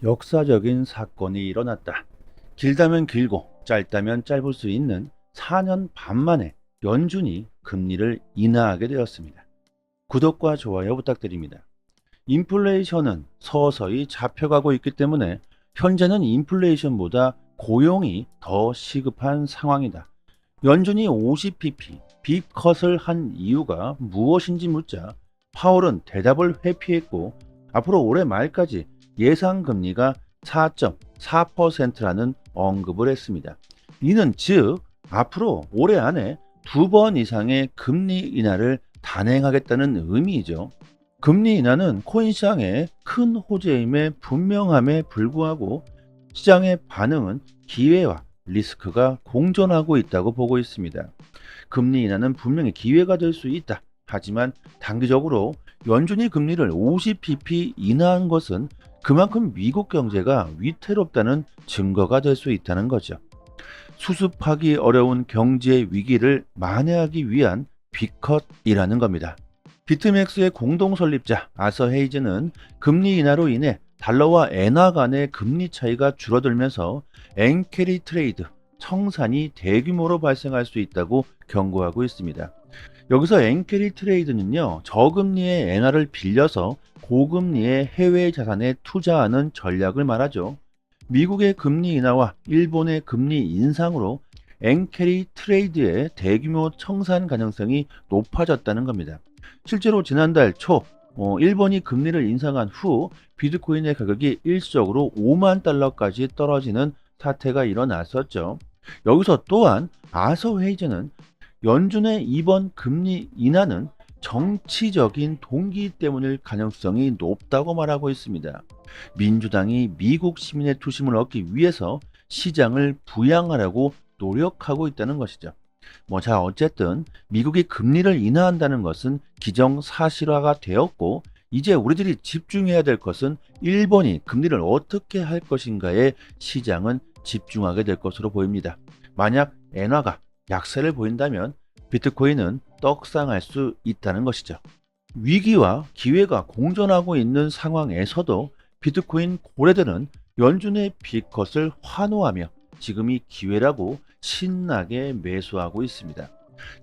역사적인 사건이 일어났다. 길다면 길고 짧다면 짧을 수 있는 4년 반 만에 연준이 금리를 인하하게 되었습니다. 구독과 좋아요 부탁드립니다. 인플레이션은 서서히 잡혀가고 있기 때문에 현재는 인플레이션보다 고용이 더 시급한 상황이다. 연준이 50pp 빅컷을 한 이유가 무엇인지 묻자 파월은 대답을 회피했고, 앞으로 올해 말까지 예상 금리가 4.4%라는 언급을 했습니다. 이는 즉 앞으로 올해 안에 2번 이상의 금리 인하를 단행하겠다는 의미이죠. 금리 인하는 코인 시장의 큰 호재임에 분명함에 불구하고 시장의 반응은 기회와 리스크가 공존하고 있다고 보고 있습니다. 금리 인하는 분명히 기회가 될 수 있다. 하지만 단기적으로 연준이 금리를 50pp 인하한 것은 그만큼 미국 경제가 위태롭다는 증거가 될 수 있다는 거죠. 수습하기 어려운 경제 위기를 만회하기 위한 빅컷이라는 겁니다. 비트맥스의 공동 설립자 아서 헤이즈는 금리 인하로 인해 달러와 엔화 간의 금리 차이가 줄어들면서 엔캐리 트레이드, 청산이 대규모로 발생할 수 있다고 경고하고 있습니다. 여기서 엔캐리 트레이드는요, 저금리의 엔화를 빌려서 고금리의 해외 자산에 투자하는 전략을 말하죠. 미국의 금리 인하와 일본의 금리 인상으로 엔캐리 트레이드의 대규모 청산 가능성이 높아졌다는 겁니다. 실제로 지난달 초 일본이 금리를 인상한 후 비트코인의 가격이 일시적으로 5만 달러까지 떨어지는 사태가 일어났었죠. 여기서 또한 아서 헤이즈는 연준의 이번 금리 인하는 정치적인 동기 때문일 가능성이 높다고 말하고 있습니다. 민주당이 미국 시민의 투심을 얻기 위해서 시장을 부양하려고 노력하고 있다는 것이죠. 어쨌든 미국이 금리를 인하한다는 것은 기정사실화가 되었고, 이제 우리들이 집중해야 될 것은 일본이 금리를 어떻게 할 것인가에 시장은 집중하게 될 것으로 보입니다. 만약 엔화가 약세를 보인다면 비트코인은 떡상할 수 있다는 것이죠. 위기와 기회가 공존하고 있는 상황에서도 비트코인 고래들은 연준의 빅컷을 환호하며 지금이 기회라고 신나게 매수하고 있습니다.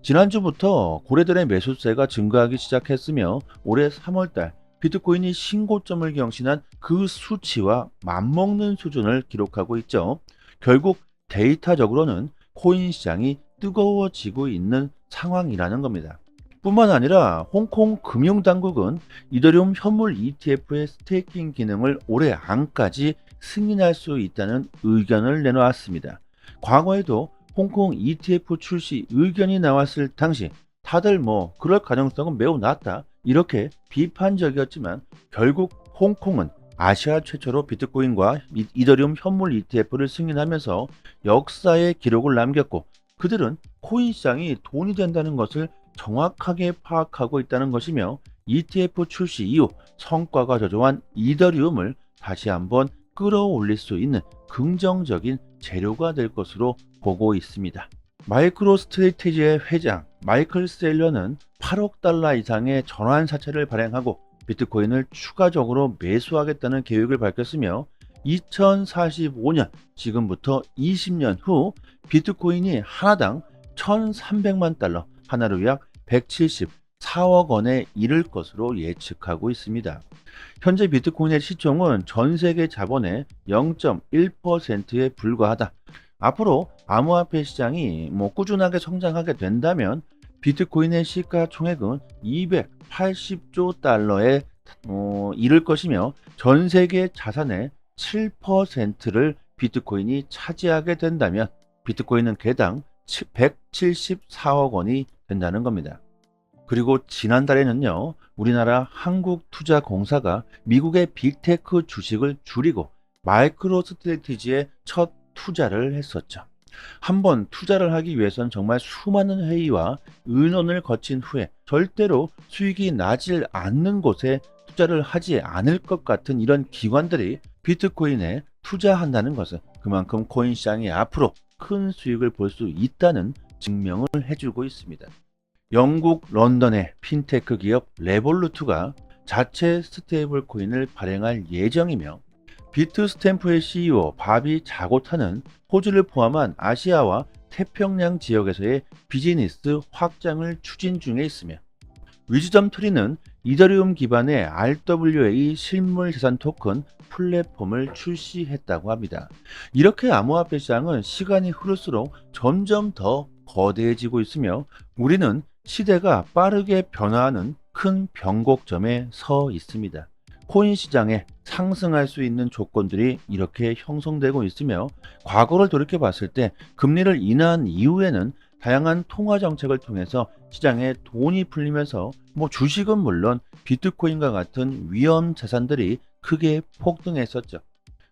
지난주부터 고래들의 매수세가 증가하기 시작했으며 올해 3월달 비트코인이 신고점을 경신한 그 수치와 맞먹는 수준을 기록하고 있죠. 결국 데이터적으로는 코인 시장이 뜨거워지고 있는 상황이라는 겁니다. 뿐만 아니라 홍콩 금융당국은 이더리움 현물 ETF의 스테이킹 기능을 올해 안까지 승인할 수 있다는 의견을 내놓았습니다. 과거에도 홍콩 ETF 출시 의견이 나왔을 당시 다들 그럴 가능성은 매우 낮다, 이렇게 비판적이었지만 결국 홍콩은 아시아 최초로 비트코인과 이더리움 현물 ETF를 승인하면서 역사의 기록을 남겼고, 그들은 코인 시장이 돈이 된다는 것을 정확하게 파악하고 있다는 것이며 ETF 출시 이후 성과가 저조한 이더리움을 다시 한번 끌어올릴 수 있는 긍정적인 재료가 될 것으로 보고 있습니다. 마이크로 스트래티지의 회장 마이클 셀러는 8억 달러 이상의 전환 사채를 발행하고 비트코인을 추가적으로 매수하겠다는 계획을 밝혔으며 2045년, 지금부터 20년 후 비트코인이 하나당 1,300만 달러, 하나로 약 174억 원에 이를 것으로 예측하고 있습니다. 현재 비트코인의 시총은 전 세계 자본의 0.1%에 불과하다. 앞으로 암호화폐 시장이 꾸준하게 성장하게 된다면 비트코인의 시가총액은 280조 달러에 이를 것이며 전 세계 자산의 7%를 비트코인이 차지하게 된다면 비트코인은 개당 174억 원이 된다는 겁니다. 그리고 지난달에는요, 우리나라 한국투자공사가 미국의 빅테크 주식을 줄이고 마이크로 스트래티지에 첫 투자를 했었죠. 한번 투자를 하기 위해서는 정말 수많은 회의와 의논을 거친 후에 절대로 수익이 나질 않는 곳에 투자를 하지 않을 것 같은 이런 기관들이 비트코인에 투자한다는 것은 그만큼 코인 시장이 앞으로 큰 수익을 볼 수 있다는 증명을 해주고 있습니다. 영국 런던의 핀테크 기업 레볼루트가 자체 스테이블 코인을 발행할 예정이며 비트스탬프의 CEO 바비 자고타는 호주를 포함한 아시아와 태평양 지역에서의 비즈니스 확장을 추진 중에 있으며, 위즈덤 트리는 이더리움 기반의 RWA 실물 자산 토큰 플랫폼을 출시했다고 합니다. 이렇게 암호화폐 시장은 시간이 흐를수록 점점 더 거대해지고 있으며, 우리는 시대가 빠르게 변화하는 큰 변곡점에 서 있습니다. 코인 시장에 상승할 수 있는 조건들이 이렇게 형성되고 있으며, 과거를 돌이켜 봤을 때 금리를 인하한 이후에는 다양한 통화 정책을 통해서 시장에 돈이 풀리면서 주식은 물론 비트코인과 같은 위험 자산들이 크게 폭등했었죠.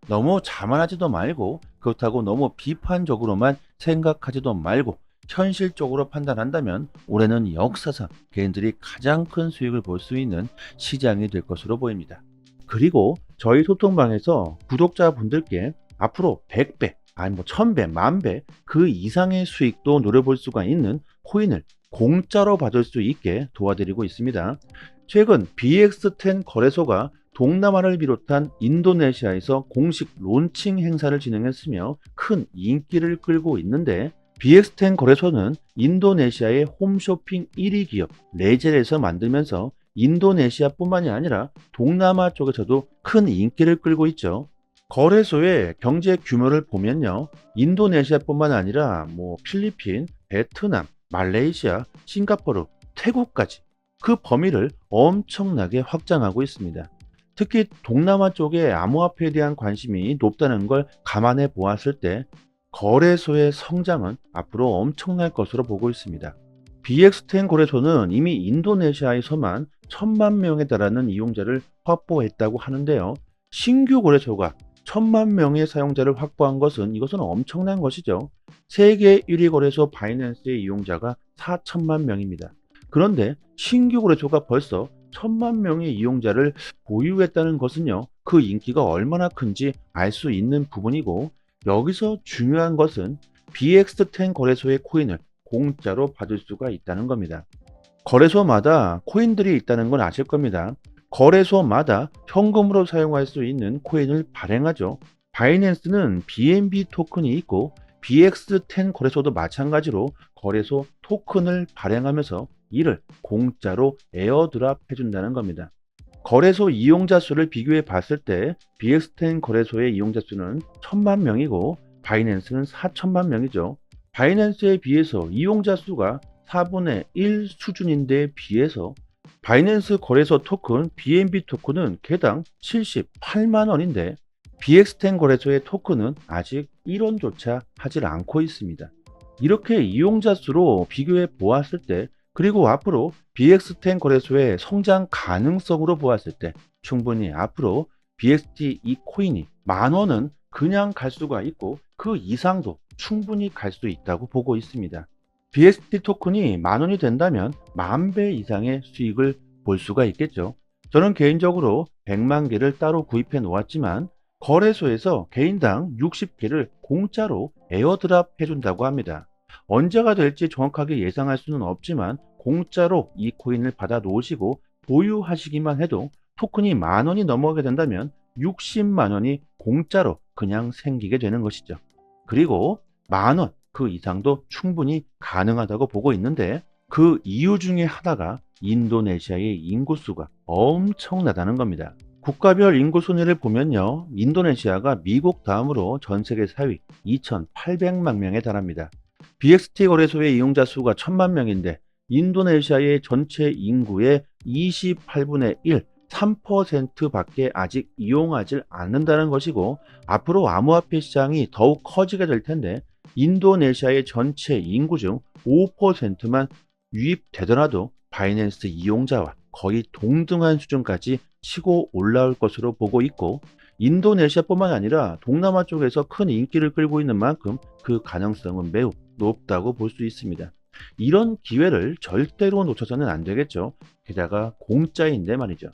너무 자만하지도 말고, 그렇다고 너무 비판적으로만 생각하지도 말고 현실적으로 판단한다면 올해는 역사상 개인들이 가장 큰 수익을 볼 수 있는 시장이 될 것으로 보입니다. 그리고 저희 소통방에서 구독자분들께 앞으로 100배, 아니 1000배, 10,000배 그 이상의 수익도 노려볼 수가 있는 코인을 공짜로 받을 수 있게 도와드리고 있습니다. 최근 BX10 거래소가 동남아를 비롯한 인도네시아에서 공식 론칭 행사를 진행했으며 큰 인기를 끌고 있는데, BX10 거래소는 인도네시아의 홈쇼핑 1위 기업 레젤에서 만들면서 인도네시아뿐만이 아니라 동남아 쪽에서도 큰 인기를 끌고 있죠. 거래소의 경제 규모를 보면요, 인도네시아뿐만 아니라 필리핀, 베트남, 말레이시아, 싱가포르, 태국까지 그 범위를 엄청나게 확장하고 있습니다. 특히 동남아 쪽에 암호화폐에 대한 관심이 높다는 걸 감안해 보았을 때 거래소의 성장은 앞으로 엄청날 것으로 보고 있습니다. BX10 거래소는 이미 인도네시아에서만 1,000만 명에 달하는 이용자를 확보했다고 하는데요. 신규 거래소가 1,000만 명의 사용자를 확보한 것은 이것은 엄청난 것이죠. 세계 1위 거래소 바이낸스의 이용자가 4천만 명입니다. 그런데 신규 거래소가 벌써 1,000만 명의 이용자를 보유했다는 것은요, 그 인기가 얼마나 큰지 알 수 있는 부분이고, 여기서 중요한 것은 BX10 거래소의 코인을 공짜로 받을 수가 있다는 겁니다. 거래소마다 코인들이 있다는 건 아실 겁니다. 거래소마다 현금으로 사용할 수 있는 코인을 발행하죠. 바이낸스는 BNB 토큰이 있고, BX10 거래소도 마찬가지로 거래소 토큰을 발행하면서 이를 공짜로 에어드랍 해준다는 겁니다. 거래소 이용자 수를 비교해 봤을 때 BX10 거래소의 이용자 수는 1,000만 명이고 바이낸스는 4천만 명이죠. 바이낸스에 비해서 이용자 수가 4분의 1 수준인데 비해서 바이낸스 거래소 토큰 BNB 토큰은 개당 78만 원인데 BX10 거래소의 토큰은 아직 1원조차 하지 않고 있습니다. 이렇게 이용자 수로 비교해 보았을 때, 그리고 앞으로 BX10 거래소의 성장 가능성으로 보았을 때 충분히 앞으로 BXT 이 코인이 10,000원은 그냥 갈 수가 있고 그 이상도 충분히 갈 수 있다고 보고 있습니다. BXT 토큰이 10,000원이 된다면 10,000배 이상의 수익을 볼 수가 있겠죠. 저는 개인적으로 100만 개를 따로 구입해 놓았지만 거래소에서 개인당 60개를 공짜로 에어드랍 해준다고 합니다. 언제가 될지 정확하게 예상할 수는 없지만 공짜로 이 코인을 받아 놓으시고 보유하시기만 해도 토큰이 10,000원이 넘어가게 된다면 60만 원이 공짜로 그냥 생기게 되는 것이죠. 그리고 10,000원 그 이상도 충분히 가능하다고 보고 있는데, 그 이유 중에 하나가 인도네시아의 인구수가 엄청나다는 겁니다. 국가별 인구 순위를 보면요, 인도네시아가 미국 다음으로 전 세계 4위 2,800만 명에 달합니다. BXT 거래소의 이용자 수가 1,000만 명인데 인도네시아의 전체 인구의 28분의 1, 3%밖에 아직 이용하지 않는다는 것이고, 앞으로 암호화폐 시장이 더욱 커지게 될 텐데 인도네시아의 전체 인구 중 5%만 유입되더라도 바이낸스 이용자와 거의 동등한 수준까지 치고 올라올 것으로 보고 있고, 인도네시아뿐만 아니라 동남아 쪽에서 큰 인기를 끌고 있는 만큼 그 가능성은 매우 높다고 볼 수 있습니다. 이런 기회를 절대로 놓쳐서는 안 되겠죠. 게다가 공짜인데 말이죠.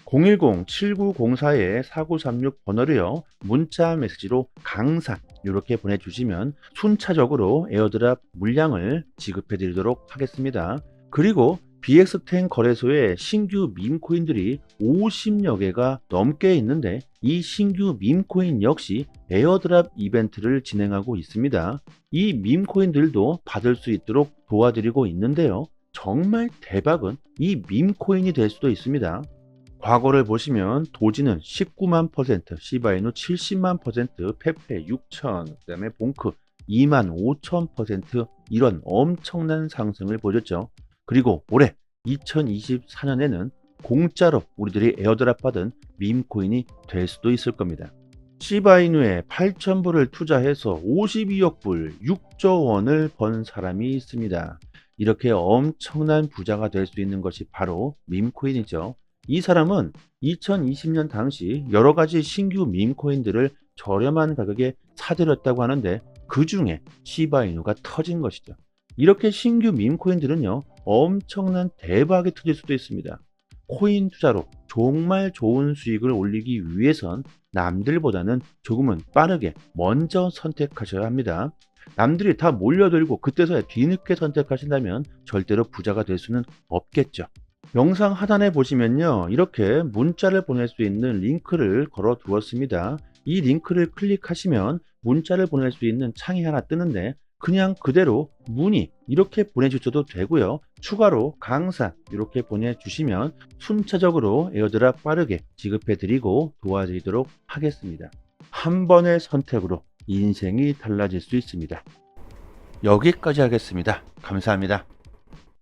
010-7904-4936 번호로요, 문자 메시지로 강산 이렇게 보내주시면 순차적으로 에어드랍 물량을 지급해 드리도록 하겠습니다. 그리고 BX10 거래소에 신규 밈코인들이 50여 개가 넘게 있는데 이 신규 밈코인 역시 에어드랍 이벤트를 진행하고 있습니다. 이 밈코인들도 받을 수 있도록 도와드리고 있는데요. 정말 대박은 이 밈코인이 될 수도 있습니다. 과거를 보시면 도지는 19만 %, 시바이누 70만 %, 페페 6천, 그다음에 봉크 2만 5천 %, 이런 엄청난 상승을 보였죠. 그리고 올해 2024년에는 공짜로 우리들이 에어드랍 받은 밈코인이 될 수도 있을 겁니다. 시바이누에 8,000불을 투자해서 52억 불, 6조 원을 번 사람이 있습니다. 이렇게 엄청난 부자가 될 수 있는 것이 바로 밈코인이죠. 이 사람은 2020년 당시 여러 가지 신규 밈코인들을 저렴한 가격에 사들였다고 하는데 그 중에 시바이누가 터진 것이죠. 이렇게 신규 밈코인들은요, 엄청난 대박이 터질 수도 있습니다. 코인 투자로 정말 좋은 수익을 올리기 위해선 남들보다는 조금은 빠르게 먼저 선택하셔야 합니다. 남들이 다 몰려들고 그때서야 뒤늦게 선택하신다면 절대로 부자가 될 수는 없겠죠. 영상 하단에 보시면요, 이렇게 문자를 보낼 수 있는 링크를 걸어 두었습니다. 이 링크를 클릭하시면 문자를 보낼 수 있는 창이 하나 뜨는데 그냥 그대로 문의 이렇게 보내주셔도 되고요. 추가로 강사 이렇게 보내주시면 순차적으로 에어드랍 빠르게 지급해 드리고 도와드리도록 하겠습니다. 한 번의 선택으로 인생이 달라질 수 있습니다. 여기까지 하겠습니다. 감사합니다.